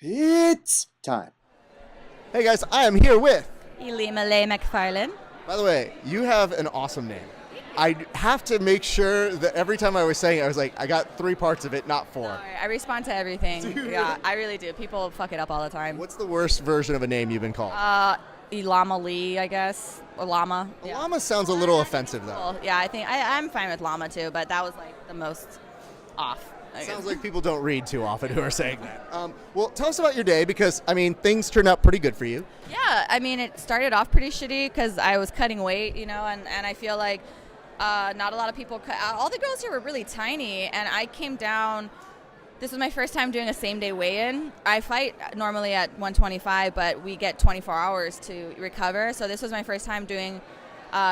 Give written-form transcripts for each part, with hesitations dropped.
It's time. Hey guys, I am here with. Ilima Lei Macfarlane. By the way, you have an awesome name. I have to make sure that every time I was saying it, I was like, I got 3 parts of it, not 4. Sorry, I respond to everything. Dude. Yeah, I really do. People fuck it up all the time. What's the worst version of a name you've been called? Ilima Lee, I guess. Or Llama. Yeah. Llama sounds a little offensive though. Well, yeah, I think I'm fine with Llama too, but that was like the most off. I guess. Sounds like people don't read too often who are saying that. Well, tell us about your day because, I mean, things turned out pretty good for you. Yeah, I mean, it started off pretty shitty because I was cutting weight, and I feel like not a lot of people cut. All the girls here were really tiny, and I came down. This was my first time doing a same-day weigh-in. I fight normally at 125, but we get 24 hours to recover. So this was my first time doing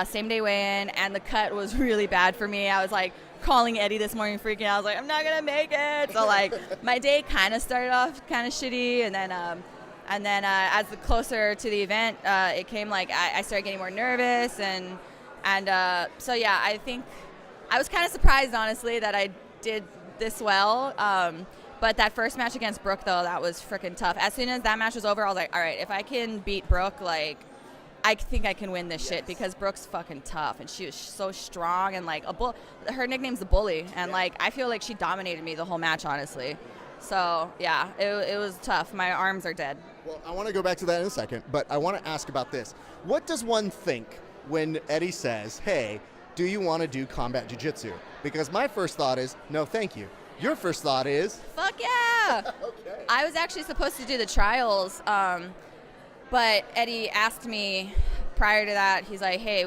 same-day weigh-in, and the cut was really bad for me. I was like calling Eddie this morning, freaking out. I was like, I'm not gonna make it. So like my day kind of started off kind of shitty, and then as the closer to the event, it came like I started getting more nervous, and so yeah, I think I was kind of surprised honestly that I did this well. But that first match against Brooke, though, that was freaking tough. As soon as that match was over, I was like, all right, if I can beat Brooke, like, I think I can win this shit because Brooke's fucking tough, and she was so strong, and like her nickname's the Bully, and like I feel like she dominated me the whole match, honestly. So yeah, it was tough. My arms are dead. Well, I want to go back to that in a second, but I want to ask about this. What does one think when Eddie says, hey, do you want to do combat jiu-jitsu? Because my first thought is, no, thank you. Your first thought is? Fuck yeah! Okay. I was actually supposed to do the trials, but Eddie asked me prior to that, he's like, hey,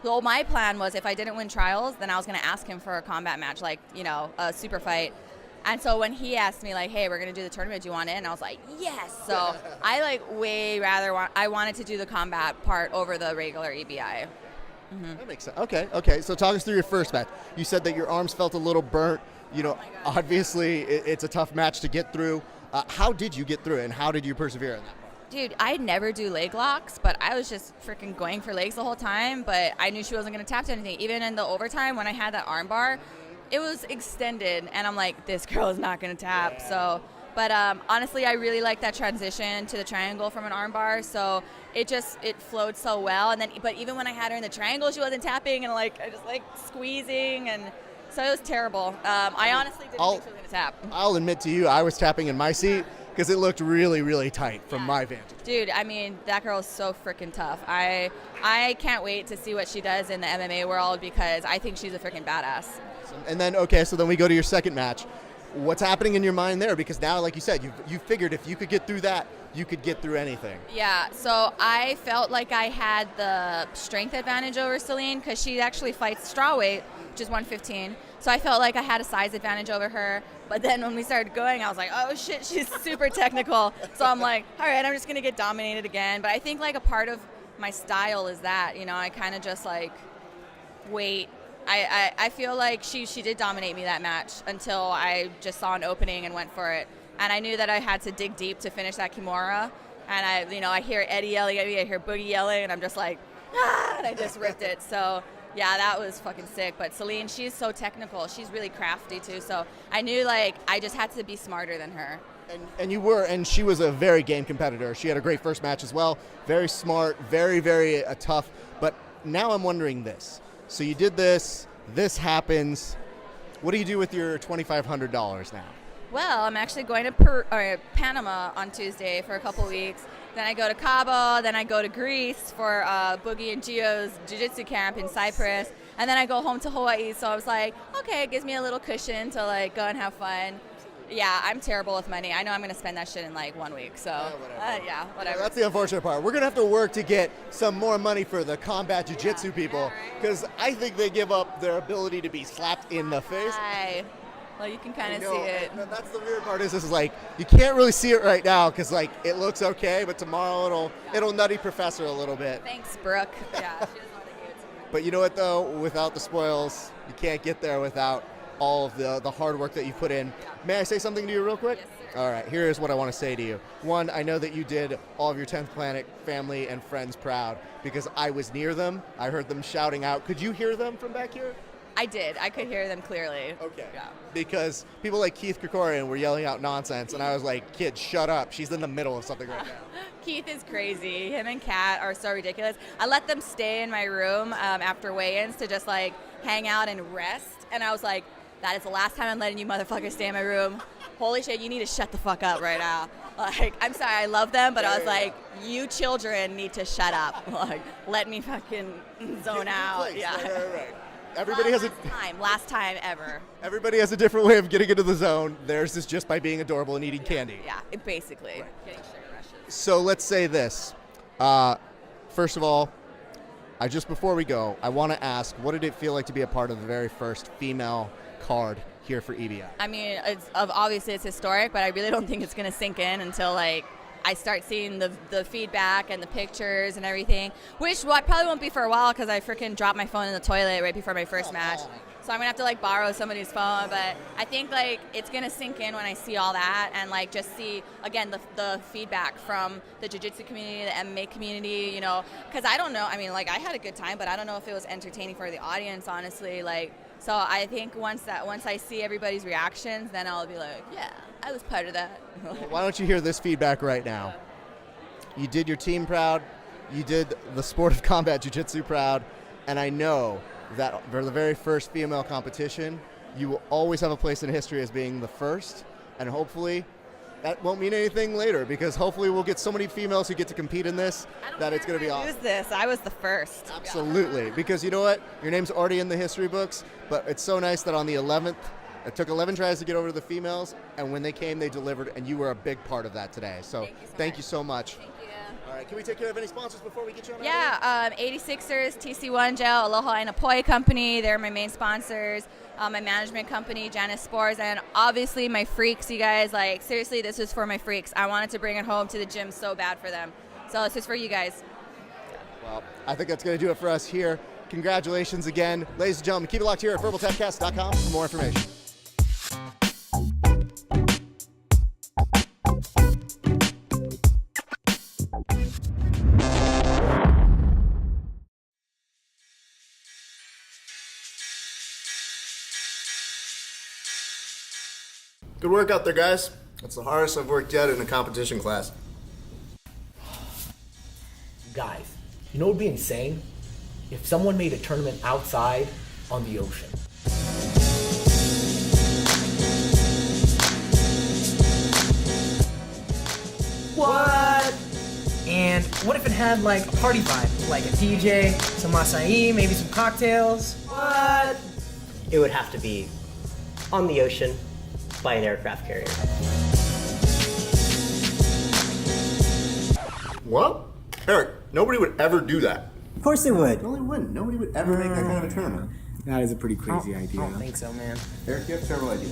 well, my plan was if I didn't win trials, then I was going to ask him for a combat match, like, a super fight. And so when he asked me, like, hey, we're going to do the tournament, do you want in? I was like, yes! So I, like, way rather I wanted to do the combat part over the regular EBI. Mm-hmm. That makes sense. Okay. So talk us through your first match. You said that your arms felt a little burnt. Obviously, it's a tough match to get through. How did you get through it, and how did you persevere in that part? Dude, I never do leg locks, but I was just freaking going for legs the whole time, but I knew she wasn't going to tap to anything. Even in the overtime, when I had that arm bar, it was extended, and I'm like, this girl is not going to tap. Yeah. So, but honestly, I really like that transition to the triangle from an arm bar, so it flowed so well. But even when I had her in the triangle, she wasn't tapping, and like I just like squeezing, and so it was terrible. I honestly didn't think she was going to tap. I'll admit to you, I was tapping in my seat because it looked really, really tight from my vantage. Dude, I mean, that girl is so freaking tough. I can't wait to see what she does in the MMA world because I think she's a freaking badass. And then, so then we go to your second match. What's happening in your mind there? Because now, like you said, you figured if you could get through that, you could get through anything. Yeah, so I felt like I had the strength advantage over Celine because she actually fights strawweight, which is 115. So I felt like I had a size advantage over her. But then when we started going, I was like, oh shit, she's super technical. So I'm like, all right, I'm just going to get dominated again. But I think like a part of my style is that, I kind of just like wait. I feel like she did dominate me that match until I just saw an opening and went for it. And I knew that I had to dig deep to finish that Kimura. And I hear Eddie yelling at me, I hear Boogie yelling, and I'm just like, ah, and I just ripped it. So yeah, that was fucking sick. But Celine, she's so technical. She's really crafty too. So I knew like I just had to be smarter than her. And you were, and she was a very game competitor. She had a great first match as well. Very smart, very, very tough. But now I'm wondering this. So you did this happens. What do you do with your $2,500 now? Well, I'm actually going to Panama on Tuesday for a couple weeks. Then I go to Cabo. Then I go to Greece for Boogie and Gio's jiu-jitsu camp in Cyprus. And then I go home to Hawaii. So I was like, okay, it gives me a little cushion to like go and have fun. Yeah, I'm terrible with money. I know I'm going to spend that shit in like 1 week. So whatever. That's the unfortunate part. We're going to have to work to get some more money for the combat jiu-jitsu people because I think they give up their ability to be slapped in the face. Well, you can kind of see it. And that's the weird part is like you can't really see it right now because like it looks okay, but tomorrow it'll nutty professor a little bit. Thanks, Brooke. Yeah, she doesn't want to give it to me. But you know what though? Without the spoils, you can't get there without all of the hard work that you put in. Yeah. May I say something to you real quick? Yes, sir. All right, here's what I want to say to you. One, I know that you did all of your 10th Planet family and friends proud because I was near them. I heard them shouting out. Could you hear them from back here? I did. I could hear them clearly. Okay. Yeah. Because people like Keith Krikorian were yelling out nonsense, and I was like, kid, shut up. She's in the middle of something right now. Keith is crazy. Him and Kat are so ridiculous. I let them stay in my room after weigh-ins to just like hang out and rest. And I was like, that is the last time I'm letting you motherfuckers stay in my room. Holy shit, you need to shut the fuck up right now. Like, I'm sorry, I love them, but I was like, you children need to shut up. Like, let me fucking zone out. Yeah. Right. Everybody has last time ever. Everybody has a different way of getting into the zone. Theirs is just by being adorable and eating candy. Yeah, basically. Getting sugar rushes. So let's say this. First of all, before we go, I want to ask, what did it feel like to be a part of the very first female card here for EBI? I mean, obviously it's historic, but I really don't think it's going to sink in until like I start seeing the feedback and the pictures and everything, which probably won't be for a while because I freaking dropped my phone in the toilet right before my first match. So I'm going to have to like borrow somebody's phone, but I think like it's going to sink in when I see all that and like just see, again, the feedback from the jiu-jitsu community, the MMA community, you know, because I don't know. I mean, like I had a good time, but I don't know if it was entertaining for the audience, honestly. Like, so I think once I see everybody's reactions, then I'll be like, yeah, I was part of that. Well, why don't you hear this feedback right now? You did your team proud. You did the sport of combat jiu-jitsu proud. And I know that for the very first female competition, you will always have a place in history as being the first. And hopefully that won't mean anything later because hopefully we'll get so many females who get to compete in this that it's going to be awesome. This. I was the first. Absolutely. Because you know what? Your name's already in the history books, but it's so nice that on the 11th, it took 11 tries to get over to the females, and when they came, they delivered, and you were a big part of that today. So thank you so much. Thank you. All right, can we take care of any sponsors before we get you on? Yeah, 86ers, TC1 Gel, Aloha Inapoi Company. They're my main sponsors. My management company, Janice Spores, and obviously my freaks, you guys. Like, seriously, this is for my freaks. I wanted to bring it home to the gym so bad for them. So this is for you guys. Well, I think that's going to do it for us here. Congratulations again. Ladies and gentlemen, keep it locked here at verbaltechcast.com for more information. Good work out there, guys. That's the hardest I've worked yet in a competition class. Guys, you know what would be insane? If someone made a tournament outside on the ocean. What? And what if it had like a party vibe? Like a DJ, some acai, maybe some cocktails? What? It would have to be on the ocean by an aircraft carrier. What? Eric, nobody would ever do that. Of course they would. No, they wouldn't. Nobody would ever make that kind of a tournament. That is a pretty crazy idea. I don't think so, man. Eric, you have a terrible idea.